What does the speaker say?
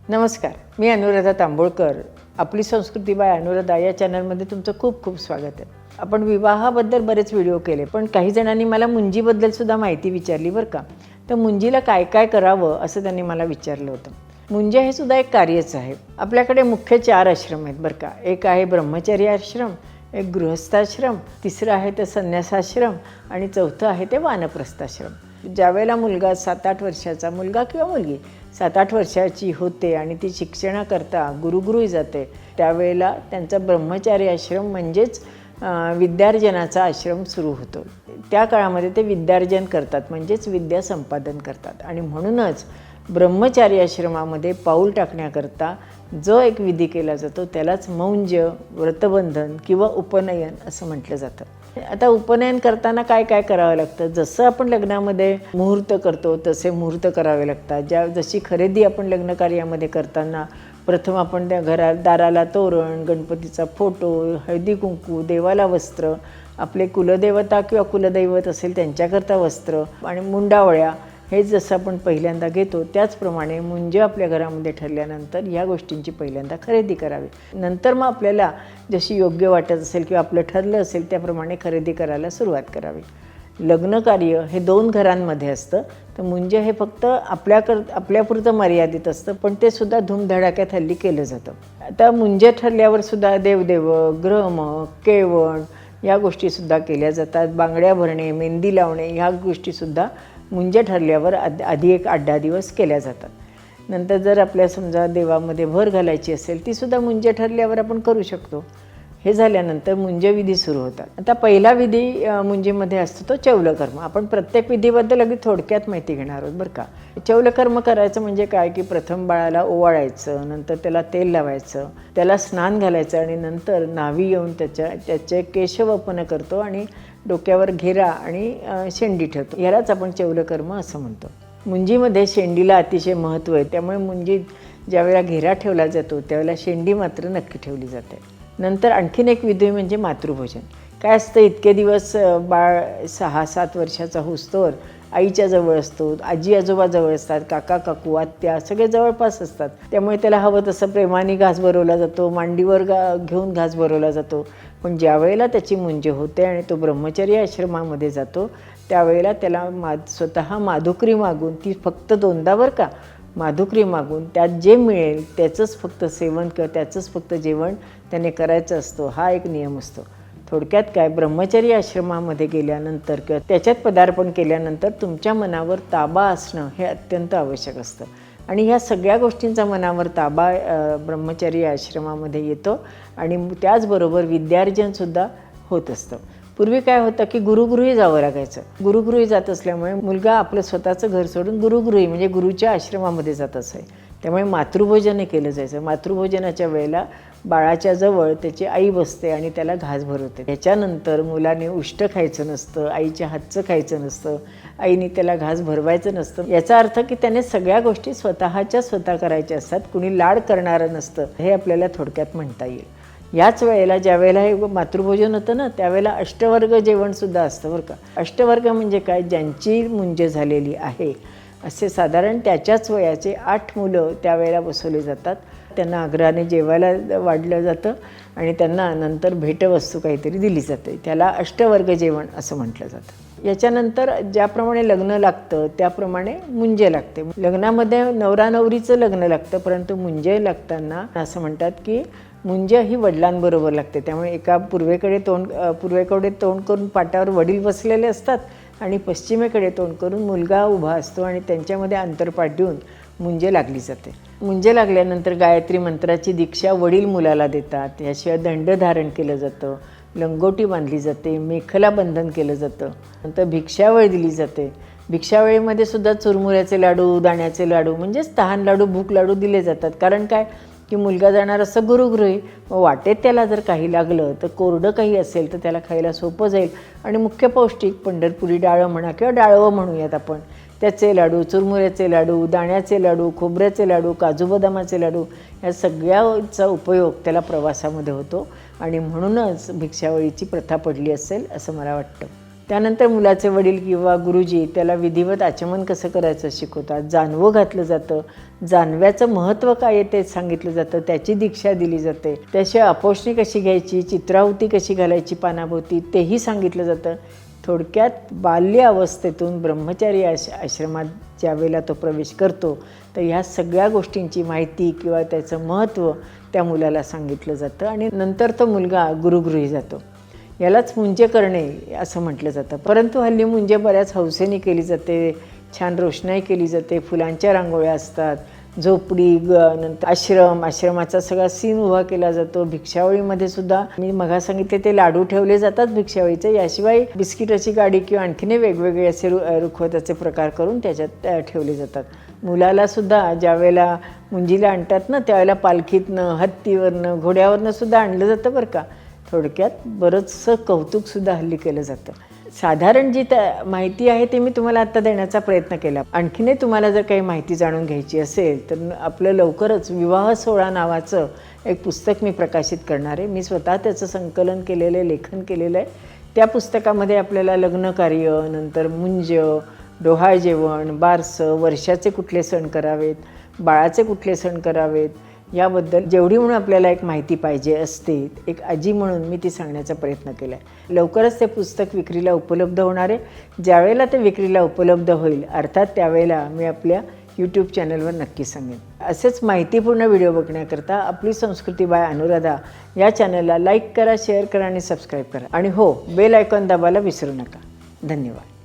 नमस्कार, मी अनुराधा तांबोळकर. आपली संस्कृती बाय अनुराधा या चॅनलमध्ये तुमचं खूप खूप स्वागत आहे. आपण विवाहाबद्दल बरेच व्हिडिओ केले, पण काही जणांनी मला मुंजीबद्दल सुद्धा माहिती विचारली बरं का. तर मुंजीला काय काय करावं असं त्यांनी मला विचारलं होतं. मुंजे हे सुद्धा एक कार्यच आहे. आपल्याकडे मुख्य 4 आश्रम आहेत बरं का. एक आहे ब्रह्मचर्य आश्रम, एक गृहस्थाश्रम, तिसरं आहे ते संन्यासाश्रम आणि चौथं आहे ते वानप्रस्थाश्रम. ज्यावेळेला मुलगा 7-8 वर्षाचा मुलगा किंवा मुलगी 7-8 वर्षाची होते आणि ती शिक्षणाकरता गुरुगृही जाते, त्यावेळेला त्यांचा ब्रह्मचारी आश्रम म्हणजेच विद्यार्जनाचा आश्रम सुरू होतो. त्या काळामध्ये ते विद्यार्जन करतात, म्हणजेच विद्या संपादन करतात. आणि म्हणूनच ब्रह्मचारी आश्रमामध्ये पाऊल टाकण्याकरता जो एक विधी केला जातो त्यालाच मौंज, व्रतबंधन किंवा उपनयन असं म्हटलं जातं. आता उपनयन करताना काय काय करावं लागतं? जसं आपण लग्नामध्ये मुहूर्त करतो तसे मुहूर्त करावे लागतात. जशी खरेदी आपण लग्न कार्यामध्ये करताना प्रथम आपण त्या दाराला तोरण, गणपतीचा फोटो, हळदी कुंकू, देवाला वस्त्र, आपले कुलदेवता किंवा कुलदैवत असेल त्यांच्याकरता वस्त्र आणि मुंडावळ्या हे जसं आपण पहिल्यांदा घेतो त्याचप्रमाणे मुंजे आपल्या घरामध्ये ठरल्यानंतर ह्या गोष्टींची पहिल्यांदा खरेदी करावी. नंतर मग आपल्याला जशी योग्य वाटत असेल किंवा आपलं ठरलं असेल त्याप्रमाणे खरेदी करायला सुरुवात करावी. लग्नकार्य हे 2 घरांमध्ये असतं, तर मुंजे हे फक्त आपल्यापुरतं मर्यादित असतं, पण ते सुद्धा धूमधडाक्यात हल्ली केलं जातं. आता मुंजे ठरल्यावर सुद्धा देवदेवक, ग्रहमक, केवण या गोष्टीसुद्धा केल्या जातात. बांगड्या भरणे, मेहंदी लावणे ह्या गोष्टीसुद्धा मुंजे ठरल्यावर आधी एक 8-10 दिवस केल्या जातात. नंतर जर आपल्या समजा देवामध्ये भर घालायची असेल तीसुद्धा मुंजे ठरल्यावर आपण करू शकतो. हे झाल्यानंतर मुंजे विधी सुरू होतात. आता पहिला विधी मुंजीमध्ये असतो तो चौलकर्म. आपण प्रत्येक विधीबद्दल अगदी थोडक्यात माहिती घेणार आहोत बरं का. चौलकर्म करायचं म्हणजे काय की प्रथम बाळाला ओवाळायचं, नंतर त्याला तेल लावायचं, त्याला स्नान घालायचं आणि नंतर न्हावी येऊन त्याचे केशवपन करतो आणि डोक्यावर घेरा आणि शेंडी ठेवतो. यालाच आपण चौलकर्म असं म्हणतो. मुंजीमध्ये शेंडीला अतिशय महत्त्व आहे, त्यामुळे मुंजीत ज्यावेळेला घेरा ठेवला जातो त्यावेळेला शेंडी मात्र नक्की ठेवली जाते. नंतर आणखीन एक विधी म्हणजे मातृभोजन. काय असतं, इतके दिवस बाळ 6-7 वर्षाचा होईस्तोवर आईच्या जवळ असतो, आजी आजोबा जवळ असतात, काका काकू आत्या सगळे जवळपास असतात. त्यामुळे त्याला हवं तसं प्रेमाने घास भरवला जातो, मांडीवर घेऊन घास भरवला जातो. पण ज्यावेळेला त्याची मुंज होते आणि तो ब्रह्मचर्य आश्रमामध्ये जातो त्यावेळेला त्याला स्वतः माधुकरी मागून, ती फक्त 2दा बरं का, माधुकरी मागून त्यात जे मिळेल त्याचंच फक्त सेवन किंवा त्याचंच फक्त जेवण त्याने करायचं असतो. हा एक नियम असतो. थोडक्यात काय, ब्रह्मचर्य आश्रमामध्ये गेल्यानंतर किंवा त्याच्यात पदार्पण केल्यानंतर तुमच्या मनावर ताबा असणं हे अत्यंत आवश्यक असतं. आणि ह्या सगळ्या गोष्टींचा मनावर ताबा ब्रह्मचर्य आश्रमामध्ये येतो आणि त्याचबरोबर विद्यार्जनसुद्धा होत असतं. पूर्वी काय होतं की गुरुगृही जावं लागायचं. गुरुगृही जात असल्यामुळे मुलगा आपलं स्वतःचं घर सोडून गुरुगृही म्हणजे गुरुच्या आश्रमामध्ये जात असे. त्यामुळे मातृभोजन हे केलं जायचं. मातृभोजनाच्या वेळेला बाळाच्या जवळ त्याची आई बसते आणि त्याला घास भरवते. ह्याच्यानंतर मुलाने उष्ट खायचं नसतं, आईच्या हातचं खायचं नसतं, आईने त्याला घास भरवायचं नसतं. याचा अर्थ की त्याने सगळ्या गोष्टी स्वतः करायच्या असतात, कुणी लाड करणारं नसतं, हे आपल्याला थोडक्यात म्हणता येईल. याच वेळेला ज्या वेळेला हे मातृभोजन होतं ना त्यावेळेला अष्टवर्ग जेवणसुद्धा असतं बरं का. अष्टवर्ग म्हणजे काय, ज्यांची मुंज झालेली आहे असे साधारण त्याच्याच वयाचे 8 मुलं त्यावेळेला बसवले जातात. त्यांना आग्रहाने जेवायला वाढलं जातं आणि त्यांना नंतर भेटवस्तू काहीतरी दिली जाते. त्याला अष्टवर्ग जेवण असं म्हटलं जातं. याच्यानंतर ज्याप्रमाणे लग्न लागतं त्याप्रमाणे मुंजे लागते. लग्नामध्ये नवरा नवरीचं लग्न लागतं, परंतु मुंजे लागताना असं म्हणतात की मुंजे ही वडिलांबरोबर लागते. त्यामुळे एका पूर्वेकडे तोंड करून पाटावर वडील बसलेले असतात आणि पश्चिमेकडे तोंड करून मुलगा उभा असतो आणि त्यांच्यामध्ये अंतरपाठ देऊन मुंजे लागली जाते. मुंजे लागल्यानंतर गायत्री मंत्राची दीक्षा वडील मुलाला देतात. याशिवाय दंड धारण केलं जातं, लंगोटी बांधली जाते, मेखला बंधन केलं जातं. नंतर भिक्षावळ दिली जाते. भिक्षावळीमध्ये सुद्धा चुरमुऱ्याचे लाडू, दाण्याचे लाडू म्हणजेच तहान लाडू, भूक लाडू दिले जातात. कारण काय की मुलगा जाणार असं गुरुगृही, वाटेत त्याला जर काही लागलं तर कोरडं काही असेल तर त्याला खायला सोपं जाईल आणि मुख्य पौष्टिक पंढरपुरी डाळं म्हणा किंवा डाळवं म्हणूयात आपण, त्याचे लाडू, चुरमुऱ्याचे लाडू, दाण्याचे लाडू, खोबऱ्याचे लाडू, काजू बदामाचे लाडू या सगळ्याचा उपयोग त्याला प्रवासामध्ये होतो आणि म्हणूनच भिक्षावळीची प्रथा पडली असेल असं मला वाटतं. त्यानंतर मुलाचे वडील किंवा गुरुजी त्याला विधिवत आचमन कसं करायचं शिकवतात, जानवं घातलं जातं, जानव्याचं महत्त्व काय आहे ते सांगितलं जातं, त्याची दीक्षा दिली जाते, त्याशिवाय अपोषणी कशी घ्यायची, चित्राहुती कशी घालायची पानाभोवती तेही सांगितलं जातं. थोडक्यात बाल्य अवस्थेतून ब्रह्मचारी आश्रमात ज्यावेळेला तो प्रवेश करतो तर ह्या सगळ्या गोष्टींची माहिती किंवा त्याचं महत्त्व त्या मुलाला सांगितलं जातं आणि नंतर तो मुलगा गुरुगृही जातो. यालाच मुंजे करणे असं म्हटलं जातं. परंतु हल्ली मुंजे बऱ्याच हौसेने केली जाते, छान रोषणाई केली जाते, फुलांच्या रांगोळ्या असतात, झोपडी नंतर आश्रमाचा सगळा सीन उभा केला जातो. भिक्षावळीमध्ये सुद्धा मी मघा सांगितले ते लाडू ठेवले जातात भिक्षावळीचे. याशिवाय बिस्किटाची गाडी किंवा आणखीन वेगवेगळे असे रुखवताचे प्रकार करून त्याच्यात ठेवले जातात. मुलाला सुद्धा ज्यावेळेला मुंजीला आणतात ना त्यावेळेला पालखीतनं, हत्तीवरनं, घोड्यावरनं सुद्धा आणलं जातं बरं का. थोडक्यात बरंचसं कौतुकसुद्धा हल्ली केलं जातं. साधारण जी माहिती आहे ते मी तुम्हाला आत्ता देण्याचा प्रयत्न केला. आणखीनही तुम्हाला जर काही माहिती जाणून घ्यायची असेल तर आपलं लवकरच विवाह सोहळा नावाचं एक पुस्तक मी प्रकाशित करणार आहे. मी स्वतः त्याचं संकलन केलेलं आहे, लेखन केलेलं आहे. त्या पुस्तकामध्ये आपल्याला लग्नकार्य, नंतर मुंज, डोहाळ जेवण, बारसं, वर्षाचे कुठले सण करावेत, बाळाचे कुठले सण करावेत याबद्दल जेवढी म्हणून आपल्याला एक माहिती पाहिजे असते, एक आजी म्हणून मी ती सांगण्याचा प्रयत्न केला आहे. लवकरच ते पुस्तक विक्रीला उपलब्ध होणार आहे. ज्यावेळेला ते विक्रीला उपलब्ध होईल अर्थात त्यावेळेला मी आपल्या यूट्यूब चॅनलवर नक्की सांगेन. असेच माहितीपूर्ण व्हिडिओ बघण्याकरता आपली संस्कृती बाय अनुराधा या चॅनलला लाईक करा, शेअर करा आणि सबस्क्राईब करा. आणि हो, बेल आयकॉन दाबायला विसरू नका. धन्यवाद.